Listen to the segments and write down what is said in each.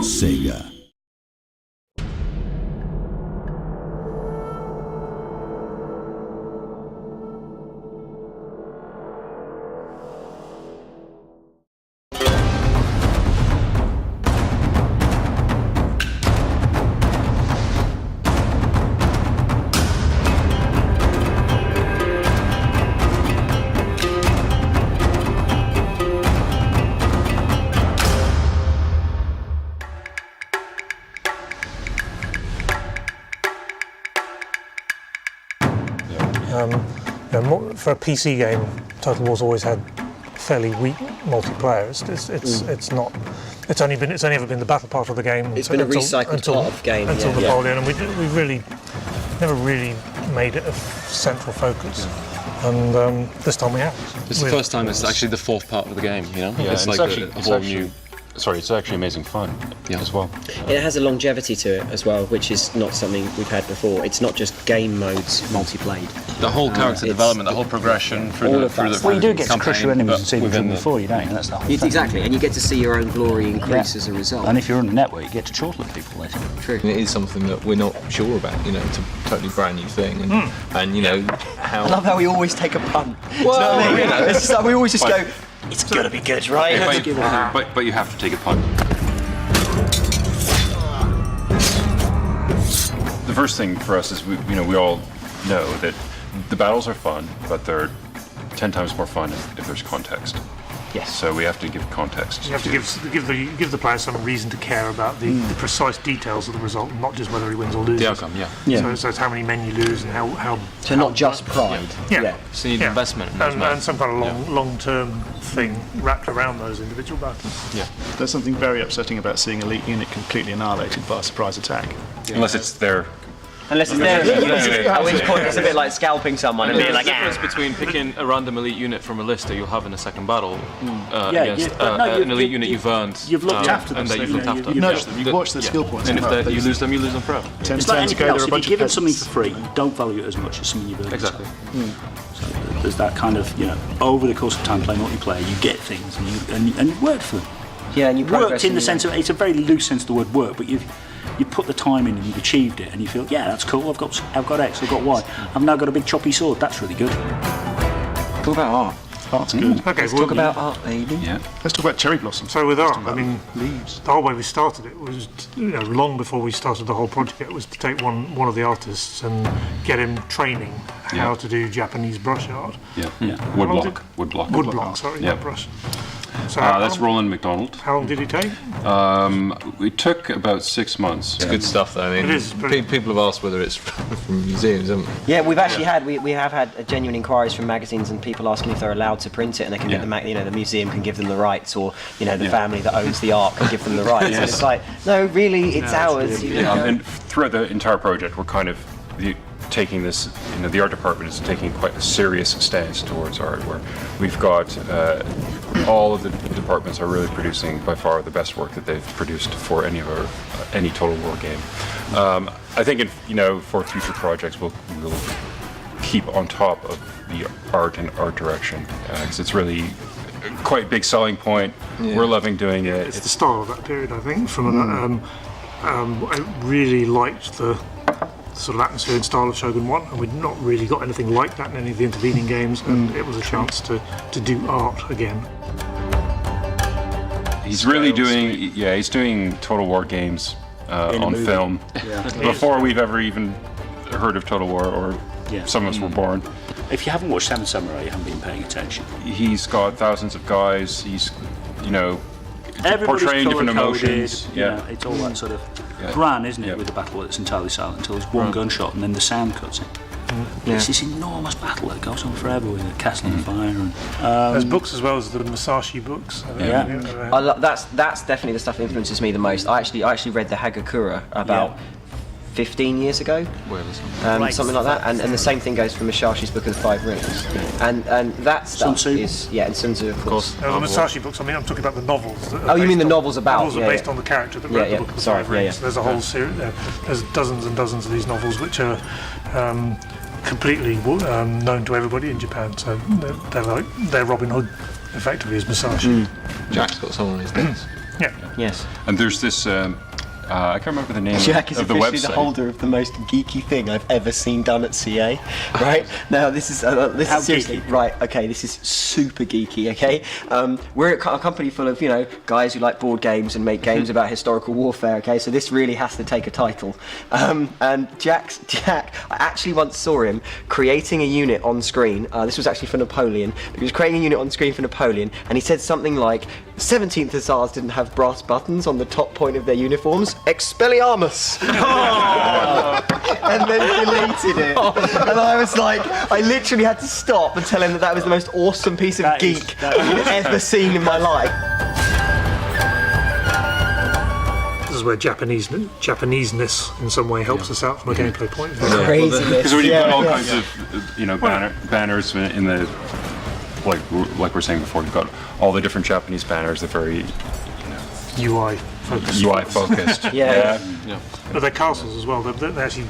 Sega. For a PC game, Total War's always had fairly weak multiplayer. It's only ever been the battle part of the game. It's been a recycled part of the game until Napoleon, and we really never really made it a central focus. And this time we have. It's the first time it's actually the fourth part of the game. You know, yeah, it's like a whole new. Sorry, it's actually amazing fun as well. It has a longevity to it as well, which is not something we've had before. It's not just game modes multi-played. The whole character development, the whole progression through the Well, you do get to crush your enemies and see them from before, you don't you? That's the whole thing. Exactly, and you get to see your own glory increase as a result. And if you're on the network, you get to chortle at people later. True. It is something that we're not sure about, you know, it's a totally brand new thing. And you know, how... I love how we always take a punt. Well, you know what I mean? It's just like we always just go, it's gotta be good, right? But you have to take a punt. The first thing for us is we all know that the battles are fun, but they're 10 times more fun if there's context. Yes. So we have to give context. You have to give the player some reason to care about the precise details of the result, not just whether he wins or loses. The outcome, yeah. So it's how many men you lose and how. So not just pride. Yeah. So you need investment in those and some kind of long-term thing wrapped around those individual battles. Yeah. There's something very upsetting about seeing a elite unit completely annihilated by a surprise attack. Unless it's their... Unless it's there, at which point it's a bit like scalping someone and being like, There's a difference between picking a random elite unit from a list that you'll have in a second battle against an elite unit you've earned. You've looked after them. And that you've looked after. You've nudged them, you've watched their skill points. And if you lose them forever. It's like anything else, if you give them something for free, you don't value it as much as something you've earned. Exactly. So there's that kind of, over the course of time playing multiplayer, you get things and you work for them. Yeah, and you worked in the sense of, it's a very loose sense of the word work, but you put the time in and you've achieved it and you feel, yeah, that's cool, I've got X, I've got Y, I've now got a big choppy sword, that's really good. Talk about art. Art's good. Okay, Let's talk about art, baby. Yeah. Let's talk about cherry blossom. So with art, leaves. The whole way we started it was, long before we started the whole project, it was to take one of the artists and get him training how to do Japanese brush art. Yeah. Woodblock. Woodblock. Sorry, Yeah. not brush. So that's Roland McDonald. How long did it take? We took about 6 months. It's good stuff though. I mean, It is people have asked whether it's from museums, haven't they? Yeah, we've actually had we have had genuine inquiries from magazines and people asking if they're allowed to print it, and they can get the museum can give them the rights, or the family that owns the art can give them the rights. And it's like, no, really, it's ours. And throughout the entire project, we're kind of taking this, the art department is taking quite a serious stance towards art, where we've got all of the departments are really producing by far the best work that they've produced for any Total War game. I think for future projects we'll keep on top of the art and art direction, because it's really quite a big selling point. We're loving doing it. It's the style of that period, I think. I really liked the sort of atmosphere and style of Shogun 1, and we'd not really got anything like that in any of the intervening games, and it was a chance to do art again. He's really doing Total War games on film before we've ever even heard of Total War, or some of us were born. If you haven't watched Seven Samurai, you haven't been paying attention. He's got thousands of guys. He's Everybody's portraying different colour-coded, emotions. It's all that sort of Gran, isn't it, with the battle that's entirely silent until there's one gunshot and then the sound cuts in. It's this enormous battle that goes on forever with a castle on fire. And, there's books as well as the Musashi books. That's definitely the stuff that influences me the most. I actually read the Hagakure about 15 years ago, something like that, and the same thing goes for Musashi's Book of the Five Rings, and that stuff is and Sun Tzu, of course. The Musashi books. I'm talking about the novels. You mean the novels about? Novels are based on the character that wrote the Book of the Five Rings. There's a whole series. There's dozens and dozens of these novels which are completely known to everybody in Japan. So they're Robin Hood, effectively, as Musashi. Jack's got someone on his desk. Yeah. Yes. And there's this. I can't remember the name Jack is of the officially website. the holder of the most geeky thing I've ever seen done at CA. Right now, this is seriously geeky? right. Okay, this is super geeky. Okay, we're a company full of guys who like board games and make games about historical warfare. Okay, so this really has to take a title. And Jack, I actually once saw him creating a unit on screen. This was actually for Napoleon. He was creating a unit on screen for Napoleon, and he said something like, "17th Hussars didn't have brass buttons on the top point of their uniforms. Expelliarmus!" And then deleted it. And I was like, I literally had to stop and tell him that was the most awesome piece of geek I've ever seen in my life. This is where Japaneseness in some way helps us out from a gameplay point of view. Craziness. Because when you've got all kinds of banners in the like we're saying before, you've got all the different Japanese banners. They're very UI focused. UI focused. Yeah. But their castles as well. They actually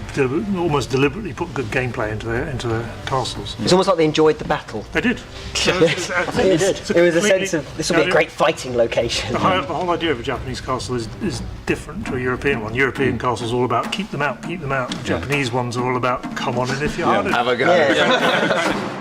almost deliberately put good gameplay into their castles. It's almost like they enjoyed the battle. They did. It was a sense of this will be a great fighting location. The whole idea of a Japanese castle is different to a European one. European castles are all about keep them out. Japanese ones are all about come on in if you're hard. Have a go. Yeah.